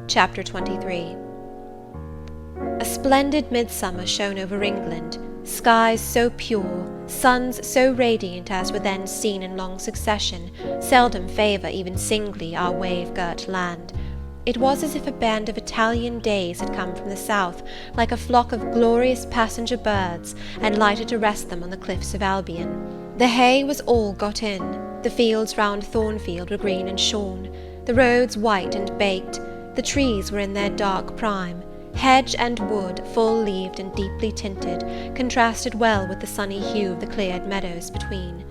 Chapter 23. A splendid midsummer shone over England, skies so pure, suns so radiant as were then seen in long succession seldom favour even singly our wave-girt land. It was as if a band of Italian days had come from the south, like a flock of glorious passenger birds, and lighted to rest them on the cliffs of Albion. The hay was all got in, the fields round Thornfield were green and shorn, the roads white and baked, the trees were in their dark prime. Hedge and wood, full-leaved and deeply tinted, contrasted well with the sunny hue of the cleared meadows between.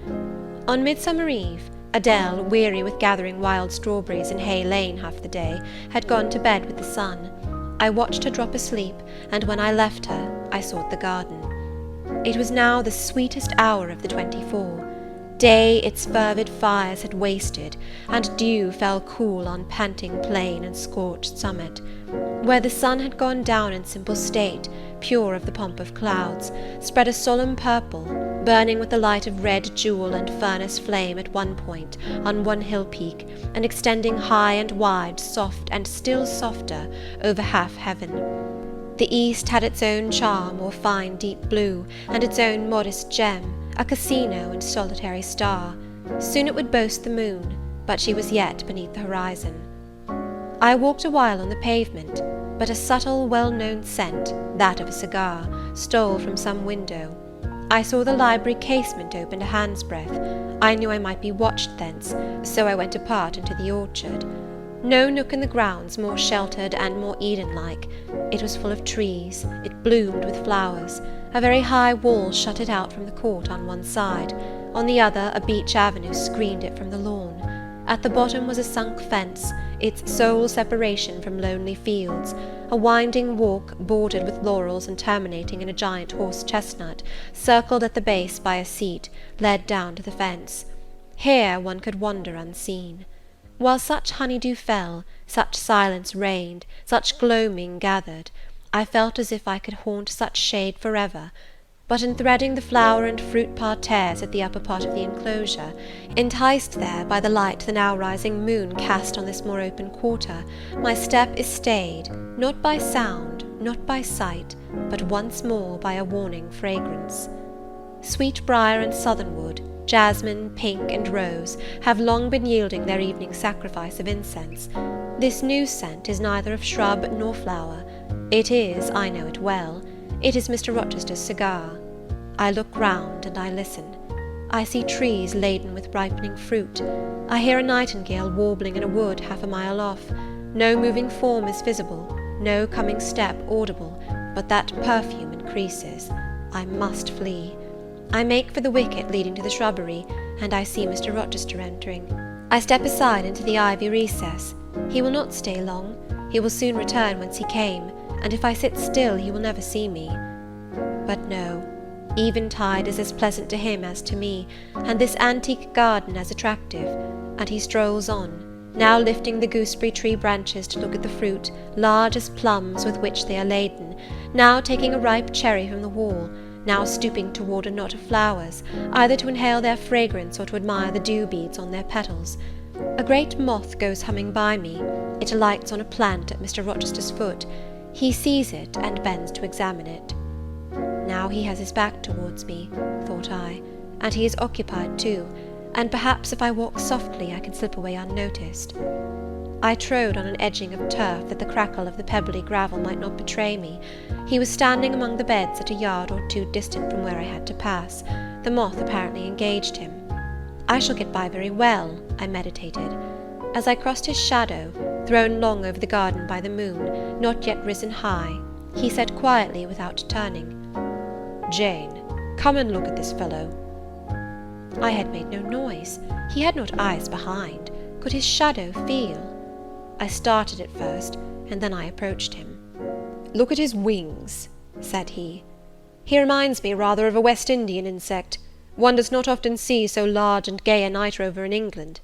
On Midsummer Eve, Adele, weary with gathering wild strawberries in Hay Lane half the day, had gone to bed with the sun. I watched her drop asleep, and when I left her, I sought the garden. It was now the sweetest hour of the 24. Day its fervid fires had wasted, and dew fell cool on panting plain and scorched summit. Where the sun had gone down in simple state, pure of the pomp of clouds, spread a solemn purple, burning with the light of red jewel and furnace flame at one point, on one hill peak, and extending high and wide, soft and still softer, over half heaven. The east had its own charm, or fine deep blue, and its own modest gem, a casino and solitary star. Soon it would boast the moon, but she was yet beneath the horizon. I walked a while on the pavement, but a subtle, well-known scent, that of a cigar, stole from some window. I saw the library casement open a hand's breadth. I knew I might be watched thence, so I went apart into the orchard. No nook in the grounds more sheltered and more Eden-like. It was full of trees, it bloomed with flowers. A very high wall shut it out from the court on one side. On the other, a beech avenue screened it from the lawn. At the bottom was a sunk fence, its sole separation from lonely fields, a winding walk bordered with laurels and terminating in a giant horse-chestnut, circled at the base by a seat, led down to the fence. Here one could wander unseen. While such honeydew fell, such silence reigned, such gloaming gathered, I felt as if I could haunt such shade forever. But in threading the flower and fruit parterres at the upper part of the enclosure, enticed there by the light the now rising moon cast on this more open quarter, my step is stayed, not by sound, not by sight, but once more by a warning fragrance. Sweetbriar and southernwood, jasmine, pink, and rose have long been yielding their evening sacrifice of incense. This new scent is neither of shrub nor flower. It is, I know it well, it is Mr. Rochester's cigar. I look round and I listen. I see trees laden with ripening fruit. I hear a nightingale warbling in a wood half a mile off. No moving form is visible, no coming step audible, but that perfume increases. I must flee. I make for the wicket leading to the shrubbery, and I see Mr. Rochester entering. I step aside into the ivy recess. He will not stay long. He will soon return whence he came, and if I sit still he will never see me. But no, eventide is as pleasant to him as to me, and this antique garden as attractive, and he strolls on, now lifting the gooseberry tree branches to look at the fruit, large as plums with which they are laden, now taking a ripe cherry from the wall, now stooping toward a knot of flowers, either to inhale their fragrance or to admire the dew-beads on their petals. A great moth goes humming by me. It alights on a plant at Mr. Rochester's foot. He sees it and bends to examine it. Now he has his back towards me, thought I, and he is occupied too, and perhaps if I walk softly I can slip away unnoticed. I trode on an edging of turf that the crackle of the pebbly gravel might not betray me. He was standing among the beds at a yard or two distant from where I had to pass. The moth apparently engaged him. I shall get by very well, I meditated. As I crossed his shadow, thrown long over the garden by the moon, not yet risen high, he said quietly without turning, "Jane, come and look at this fellow." I had made no noise. He had not eyes behind. Could his shadow feel? I started at first, and then I approached him. "Look at his wings," said he. "He reminds me rather of a West Indian insect. One does not often see so large and gay a night rover in England.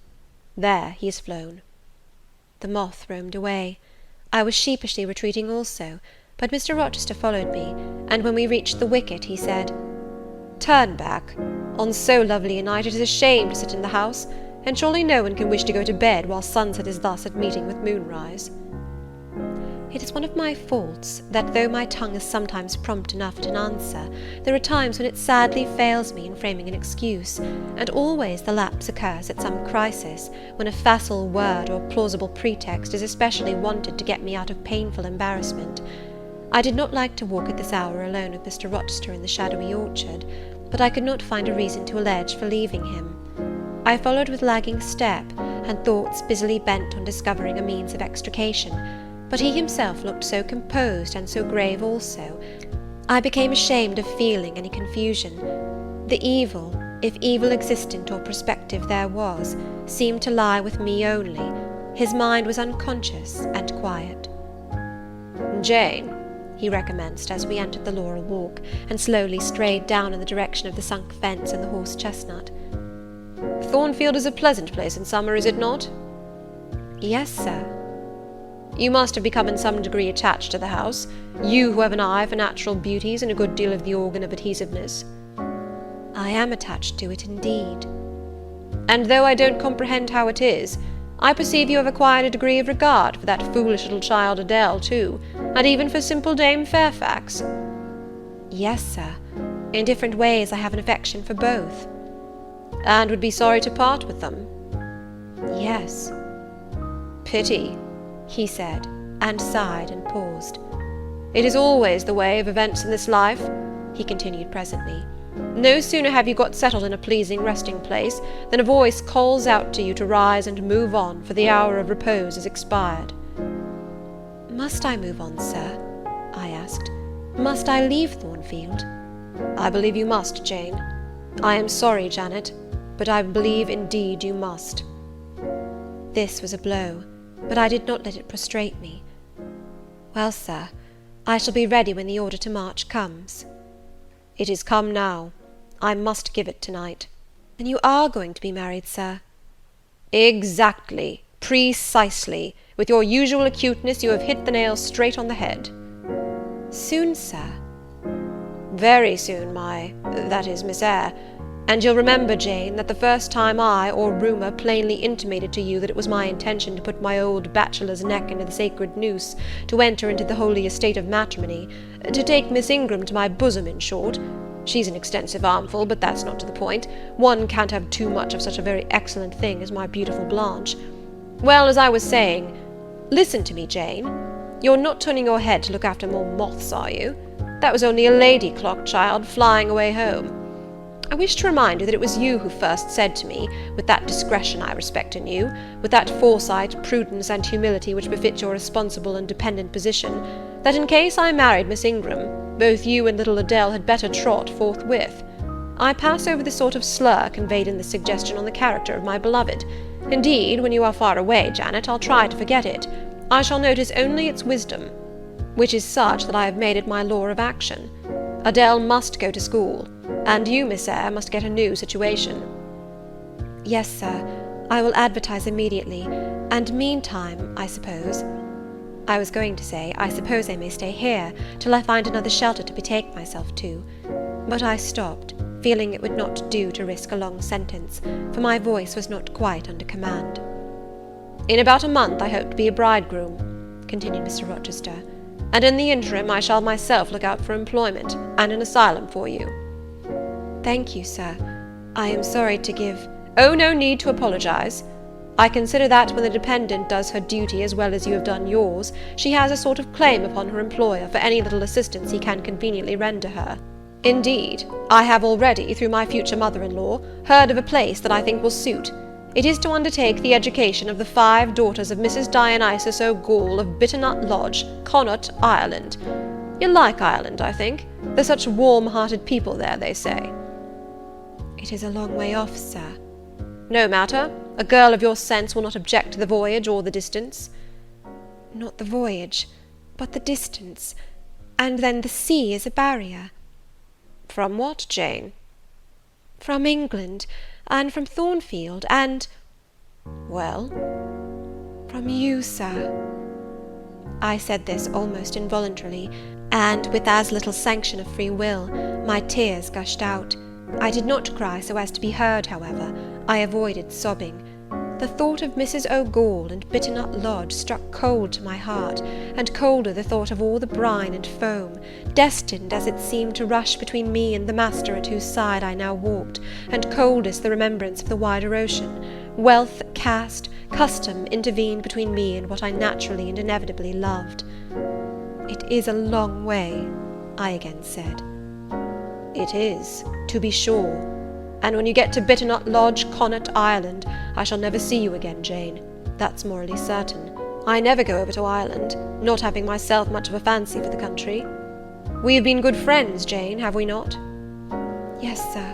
There, he has flown." The moth roamed away. I was sheepishly retreating also, but Mr. Rochester followed me, and when we reached the wicket, he said, "Turn back. On so lovely a night it is a shame to sit in the house, and surely no one can wish to go to bed while sunset is thus at meeting with moonrise." It is one of my faults, that though my tongue is sometimes prompt enough in answer, there are times when it sadly fails me in framing an excuse, and always the lapse occurs at some crisis, when a facile word or plausible pretext is especially wanted to get me out of painful embarrassment. I did not like to walk at this hour alone with Mr. Rochester in the shadowy orchard, but I could not find a reason to allege for leaving him. I followed with lagging step, and thoughts busily bent on discovering a means of extrication, but he himself looked so composed and so grave also, I became ashamed of feeling any confusion. The evil, if evil existent or prospective there was, seemed to lie with me only. His mind was unconscious and quiet. "Jane," he recommenced, as we entered the laurel walk, and slowly strayed down in the direction of the sunk fence and the horse-chestnut, "Thornfield is a pleasant place in summer, is it not?" "Yes, sir." "You must have become in some degree attached to the house, you who have an eye for natural beauties and a good deal of the organ of adhesiveness." "I am attached to it, indeed." "And though I don't comprehend how it is, I perceive you have acquired a degree of regard for that foolish little child Adele, too, and even for simple Dame Fairfax." "Yes, sir. In different ways I have an affection for both." "And would be sorry to part with them?" "Yes." "Pity," he said, and sighed and paused. "It is always the way of events in this life," he continued presently. "No sooner have you got settled in a pleasing resting place, than a voice calls out to you to rise and move on, for the hour of repose is expired." "Must I move on, sir?" I asked. "Must I leave Thornfield?" "I believe you must, Jane. I am sorry, Janet, but I believe indeed you must." This was a blow, but I did not let it prostrate me. "Well, sir, I shall be ready when the order to march comes." "It is come now. I must give it tonight." "Then you are going to be married, sir?" "Exactly, precisely. With your usual acuteness, you have hit the nail straight on the head." "Soon, sir?" "Very soon, that is, Miss Eyre. And you'll remember, Jane, that the first time I, or rumour, plainly intimated to you that it was my intention to put my old bachelor's neck into the sacred noose, to enter into the holy estate of matrimony, to take Miss Ingram to my bosom, in short. She's an extensive armful, but that's not to the point. One can't have too much of such a very excellent thing as my beautiful Blanche. Well, as I was saying, listen to me, Jane. You're not turning your head to look after more moths, are you? That was only a lady clock, child, flying away home. I wish to remind you that it was you who first said to me, with that discretion I respect in you, with that foresight, prudence, and humility which befit your responsible and dependent position, that in case I married Miss Ingram, both you and little Adele had better trot forthwith. I pass over the sort of slur conveyed in this suggestion on the character of my beloved. Indeed, when you are far away, Janet, I'll try to forget it. I shall notice only its wisdom, which is such that I have made it my law of action. Adele must go to school, and you, Miss Eyre, must get a new situation." "Yes, sir, I will advertise immediately, and meantime, I suppose—" I was going to say, I suppose I may stay here, till I find another shelter to betake myself to, but I stopped, feeling it would not do to risk a long sentence, for my voice was not quite under command. "In about a month I hope to be a bridegroom," continued Mr. Rochester, "and in the interim I shall myself look out for employment, and an asylum for you." "Thank you, sir. I am sorry to give—" "Oh, no need to apologize. I consider that when the dependent does her duty as well as you have done yours, she has a sort of claim upon her employer for any little assistance he can conveniently render her. Indeed, I have already, through my future mother-in-law, heard of a place that I think will suit. It is to undertake the education of the 5 daughters of Mrs. Dionysius O'Gall of Bitternut Lodge, Connaught, Ireland. You'll like Ireland, I think. They're such warm-hearted people there, they say." "It is a long way off, sir." "No matter. A girl of your sense will not object to the voyage or the distance." "Not the voyage, but the distance. And then the sea is a barrier." "From what, Jane?" "From England, and from Thornfield, and—" "Well?" "From you, sir." I said this almost involuntarily, and, with as little sanction of free will, my tears gushed out. I did not cry so as to be heard, however. I avoided sobbing. The thought of Mrs. O'Gaull and Bitternut Lodge struck cold to my heart, and colder the thought of all the brine and foam, destined as it seemed to rush between me and the master at whose side I now walked, and coldest the remembrance of the wider ocean. Wealth, caste, custom intervened between me and what I naturally and inevitably loved. "It is a long way," I again said. "It is, to be sure. And when you get to Bitternut Lodge, Connaught, Ireland, I shall never see you again, Jane. That's morally certain. I never go over to Ireland, not having myself much of a fancy for the country. We have been good friends, Jane, have we not?" "Yes, sir."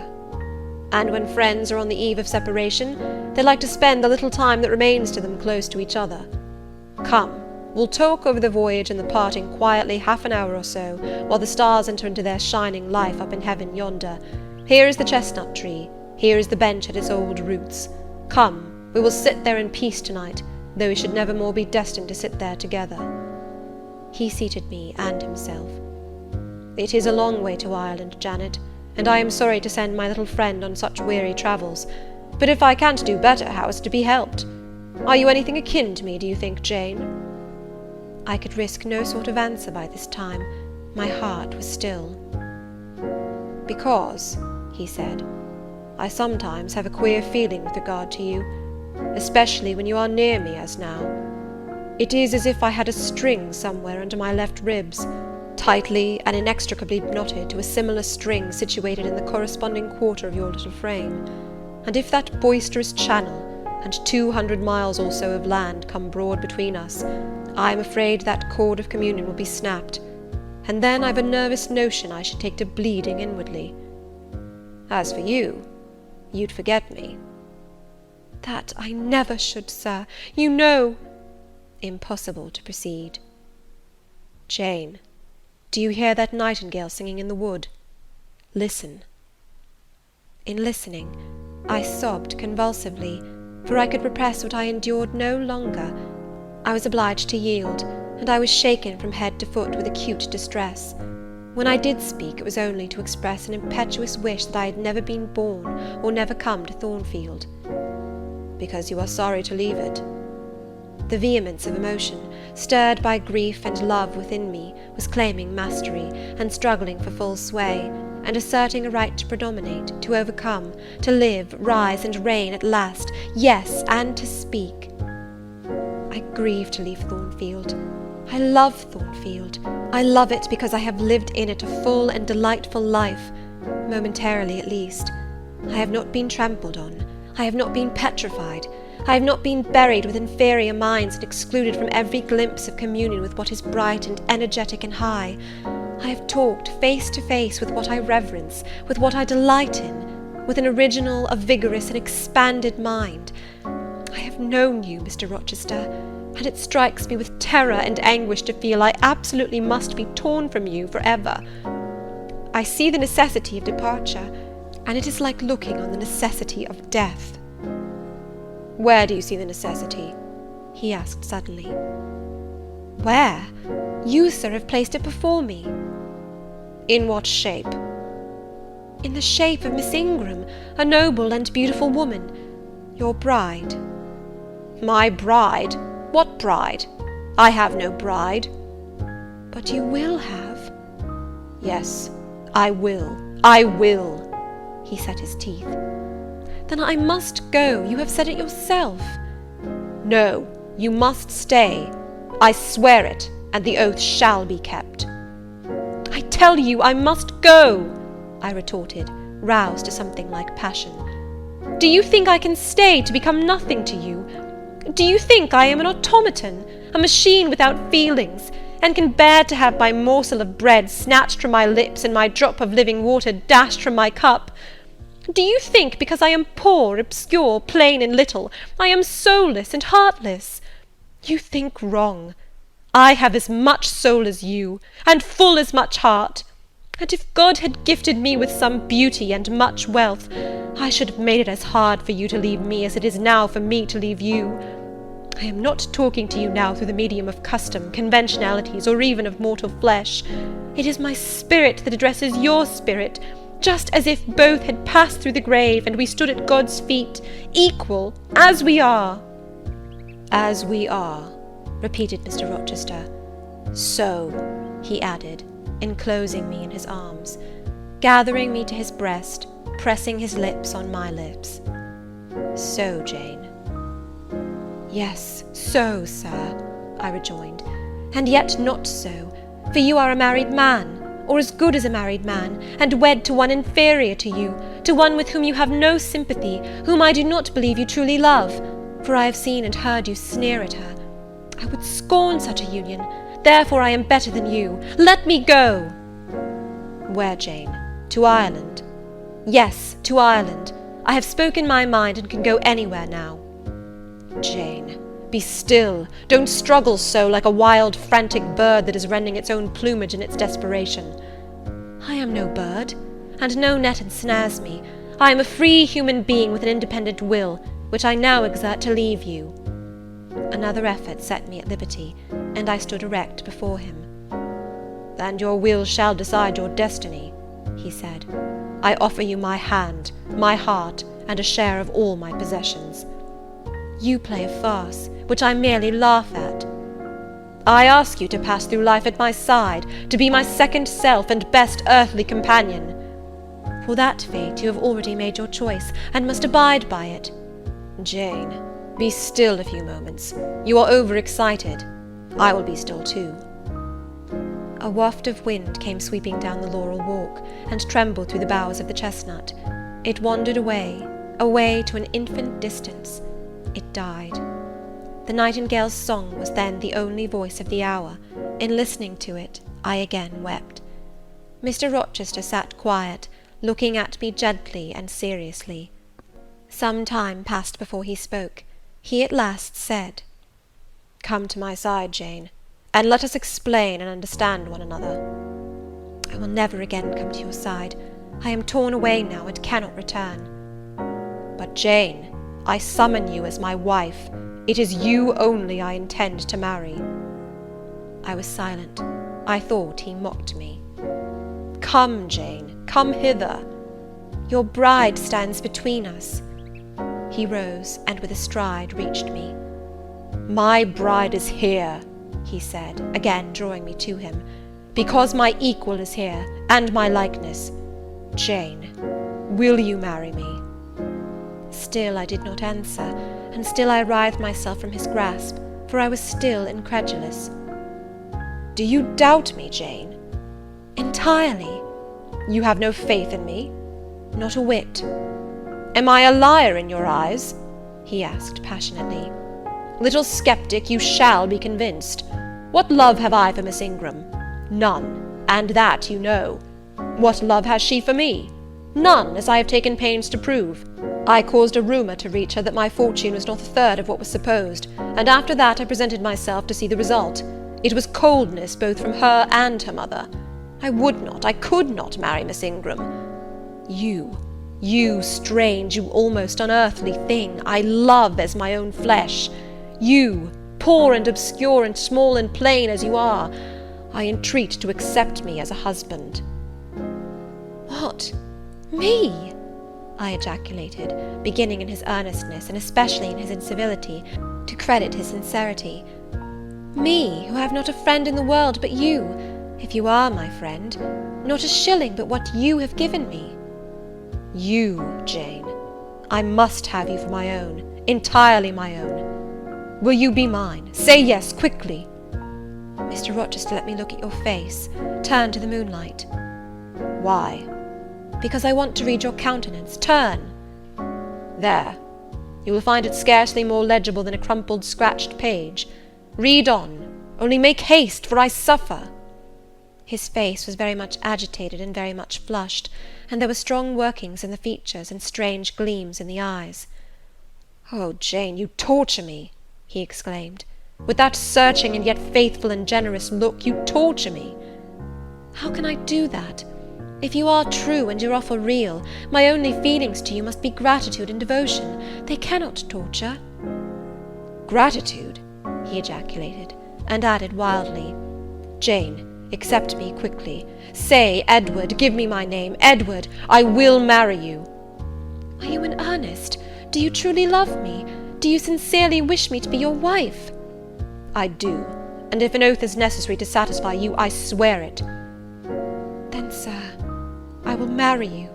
"And when friends are on the eve of separation, they like to spend the little time that remains to them close to each other. Come, we'll talk over the voyage and the parting quietly half an hour or so, while the stars enter into their shining life up in heaven yonder. Here is the chestnut tree, here is the bench at its old roots. Come, we will sit there in peace tonight, though we should never more be destined to sit there together." He seated me and himself. "It is a long way to Ireland, Janet, and I am sorry to send my little friend on such weary travels, but if I can't do better, how is it to be helped? Are you anything akin to me, do you think, Jane?" I could risk no sort of answer by this time. My heart was still. "Because," he said, "I sometimes have a queer feeling with regard to you, especially when you are near me, as now. It is as if I had a string somewhere under my left ribs, tightly and inextricably knotted to a similar string situated in the corresponding quarter of your little frame, and if that boisterous channel, and 200 miles or so of land come broad between us, I am afraid that cord of communion will be snapped, and then I've a nervous notion I should take to bleeding inwardly. As for you, you'd forget me." "That I never should, sir. You know—" Impossible to proceed. "Jane, do you hear that nightingale singing in the wood? Listen." In listening, I sobbed convulsively, for I could repress what I endured no longer. I was obliged to yield, and I was shaken from head to foot with acute distress. When I did speak, it was only to express an impetuous wish that I had never been born, or never come to Thornfield. "Because you are sorry to leave it?" The vehemence of emotion, stirred by grief and love within me, was claiming mastery, and struggling for full sway, and asserting a right to predominate, to overcome, to live, rise, and reign at last, yes, and to speak. I grieve to leave Thornfield. I love Thornfield. I love it because I have lived in it a full and delightful life, momentarily at least. I have not been trampled on. I have not been petrified. I have not been buried with inferior minds and excluded from every glimpse of communion with what is bright and energetic and high. I have talked face to face with what I reverence, with what I delight in, with an original, a vigorous, and expanded mind. I have known you, Mr. Rochester, and it strikes me with terror and anguish to feel I absolutely must be torn from you for ever. I see the necessity of departure, and it is like looking on the necessity of death." "Where do you see the necessity?" he asked suddenly. "Where? You, sir, have placed it before me." "In what shape?" "In the shape of Miss Ingram, a noble and beautiful woman, your bride." "My bride? What bride? I have no bride." "But you will have." "Yes, I will, I will." He set his teeth. "Then I must go. You have said it yourself." "No, you must stay. I swear it, and the oath shall be kept." "I tell you I must go," I retorted, roused to something like passion. "Do you think I can stay to become nothing to you? Do you think I am an automaton, a machine without feelings, and can bear to have my morsel of bread snatched from my lips and my drop of living water dashed from my cup? Do you think, because I am poor, obscure, plain, and little, I am soulless and heartless? You think wrong. I have as much soul as you, and full as much heart. And if God had gifted me with some beauty and much wealth, I should have made it as hard for you to leave me as it is now for me to leave you. I am not talking to you now through the medium of custom, conventionalities, or even of mortal flesh. It is my spirit that addresses your spirit, just as if both had passed through the grave, and we stood at God's feet, equal, as we are." "As we are," repeated Mr. Rochester. "So," he added, enclosing me in his arms, gathering me to his breast, pressing his lips on my lips. "So, Jane." "Yes, so, sir," I rejoined, "and yet not so, for you are a married man, or as good as a married man, and wed to one inferior to you, to one with whom you have no sympathy, whom I do not believe you truly love, for I have seen and heard you sneer at her. I would scorn such a union, therefore I am better than you. Let me go." "Where, Jane? To Ireland?" "Yes, to Ireland. I have spoken my mind, and can go anywhere now." "Jane, be still. Don't struggle so, like a wild, frantic bird that is rending its own plumage in its desperation." "I am no bird, and no net ensnares me. I am a free human being with an independent will, which I now exert to leave you." Another effort set me at liberty, and I stood erect before him. "And your will shall decide your destiny," he said. "I offer you my hand, my heart, and a share of all my possessions." "You play a farce, which I merely laugh at." "I ask you to pass through life at my side, to be my second self and best earthly companion." "For that fate you have already made your choice, and must abide by it." "Jane, be still a few moments. You are overexcited. I will be still too." A waft of wind came sweeping down the laurel walk, and trembled through the boughs of the chestnut. It wandered away, away to an infinite distance. It died. The nightingale's song was then the only voice of the hour. In listening to it, I again wept. Mr. Rochester sat quiet, looking at me gently and seriously. Some time passed before he spoke. He at last said, "Come to my side, Jane, and let us explain and understand one another." "I will never again come to your side. I am torn away now, and cannot return." "But, Jane, I summon you as my wife. It is you only I intend to marry." I was silent. I thought he mocked me. "Come, Jane, come hither." "Your bride stands between us." He rose, and with a stride reached me. "My bride is here," he said, again drawing me to him, "because my equal is here, and my likeness. Jane, will you marry me?" Still I did not answer, and still I writhed myself from his grasp, for I was still incredulous. "Do you doubt me, Jane?" "Entirely." "You have no faith in me?" "Not a whit." "Am I a liar in your eyes?" he asked passionately. "Little skeptic, you shall be convinced. What love have I for Miss Ingram? None, and that you know. What love has she for me? None, as I have taken pains to prove. I caused a rumour to reach her that my fortune was not a third of what was supposed, and after that I presented myself to see the result. It was coldness both from her and her mother. I would not, I could not marry Miss Ingram. You strange, you almost unearthly thing, I love as my own flesh. You, poor and obscure and small and plain as you are, I entreat to accept me as a husband." "What? Me?" I ejaculated, beginning in his earnestness, and especially in his incivility, to credit his sincerity. "Me, who have not a friend in the world but you, if you are my friend, not a shilling but what you have given me." "You, Jane. I must have you for my own, entirely my own. Will you be mine? Say yes, quickly." "Mr. Rochester, let me look at your face. Turn to the moonlight." "Why?" "Because I want to read your countenance. Turn." "There. You will find it scarcely more legible than a crumpled, scratched page. Read on, only make haste, for I suffer." His face was very much agitated and very much flushed, and there were strong workings in the features and strange gleams in the eyes. "Oh, Jane, you torture me," he exclaimed. "With that searching and yet faithful and generous look, you torture me." "How can I do that? If you are true and your offer real, my only feelings to you must be gratitude and devotion. They cannot torture." "Gratitude?" he ejaculated, and added wildly, "Jane, Accept me quickly. Say, Edward, give me my name, Edward, I will marry you." "Are you in earnest? Do you truly love me? Do you sincerely wish me to be your wife?" "I do, and if an oath is necessary to satisfy you, I swear it." "Then, sir, I will marry you."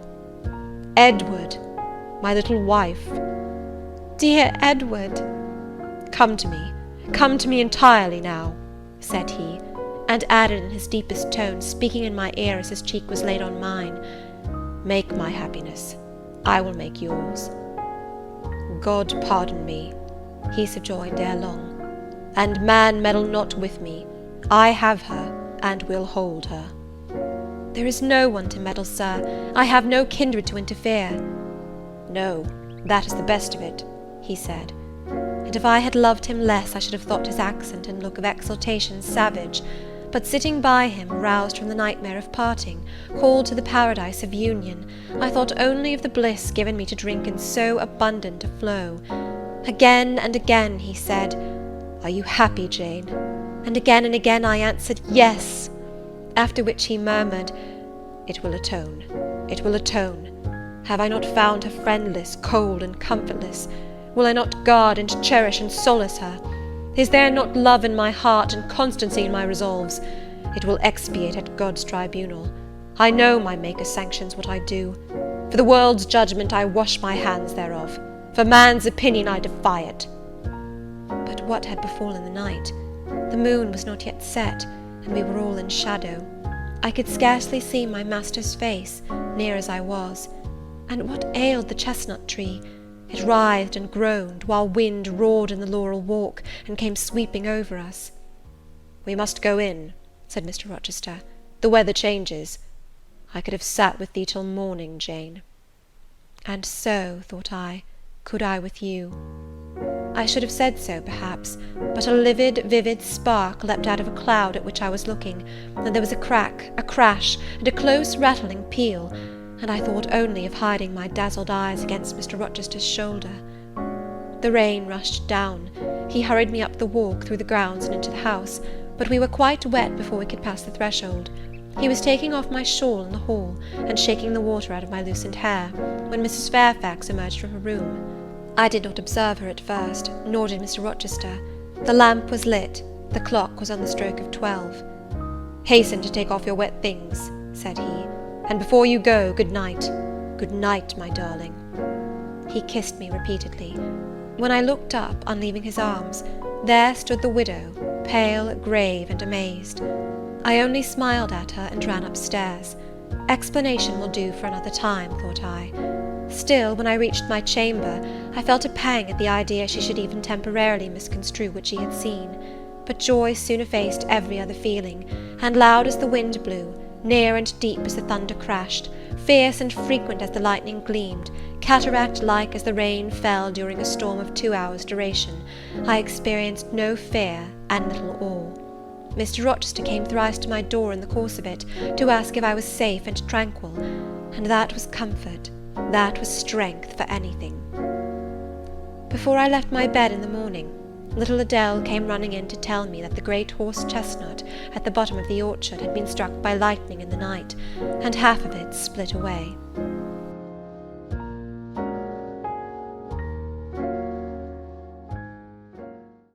"Edward, my little wife." "Dear Edward!" Come to me entirely now," said he, and added in his deepest tone, speaking in my ear as his cheek was laid on mine, "Make my happiness, I will make yours." "God pardon me," he subjoined ere long, "and man meddle not with me. I have her, and will hold her." "There is no one to meddle, sir. I have no kindred to interfere." "No, that is the best of it," he said, and if I had loved him less I should have thought his accent and look of exultation savage, but sitting by him, roused from the nightmare of parting, called to the paradise of union, I thought only of the bliss given me to drink in so abundant a flow. Again and again he said, "Are you happy, Jane?" and again I answered, "Yes," after which he murmured, "It will atone, it will atone. Have I not found her friendless, cold, and comfortless? Will I not guard and cherish and solace her? Is there not love in my heart and constancy in my resolves? It will expiate at God's tribunal. I know my Maker sanctions what I do. For the world's judgment I wash my hands thereof. For man's opinion I defy it." But what had befallen the night? The moon was not yet set, and we were all in shadow. I could scarcely see my master's face, near as I was. And what ailed the chestnut tree? It writhed and groaned, while wind roared in the laurel walk, and came sweeping over us. "We must go in," said Mr. Rochester. "The weather changes. I could have sat with thee till morning, Jane." And so, thought I, could I with you. I should have said so, perhaps, but a livid, vivid spark leapt out of a cloud at which I was looking, and there was a crack, a crash, and a close rattling peal, and I thought only of hiding my dazzled eyes against Mr. Rochester's shoulder. The rain rushed down. He hurried me up the walk, through the grounds, and into the house, but we were quite wet before we could pass the threshold. He was taking off my shawl in the hall, and shaking the water out of my loosened hair, when Mrs. Fairfax emerged from her room. I did not observe her at first, nor did Mr. Rochester. The lamp was lit, the clock was on the stroke of 12. "Hasten to take off your wet things," said he, "and before you go, good night. Good night, my darling." He kissed me repeatedly. When I looked up, on leaving his arms, there stood the widow, pale, grave, and amazed. I only smiled at her and ran upstairs. Explanation will do for another time, thought I. Still, when I reached my chamber, I felt a pang at the idea she should even temporarily misconstrue what she had seen. But joy soon effaced every other feeling, and loud as the wind blew, near and deep as the thunder crashed, fierce and frequent as the lightning gleamed, cataract-like as the rain fell during a storm of 2 hours' duration, I experienced no fear and little awe. Mr. Rochester came thrice to my door in the course of it, to ask if I was safe and tranquil, and that was comfort, that was strength for anything. Before I left my bed in the morning, little Adele came running in to tell me that the great horse-chestnut at the bottom of the orchard had been struck by lightning in the night, and half of it split away.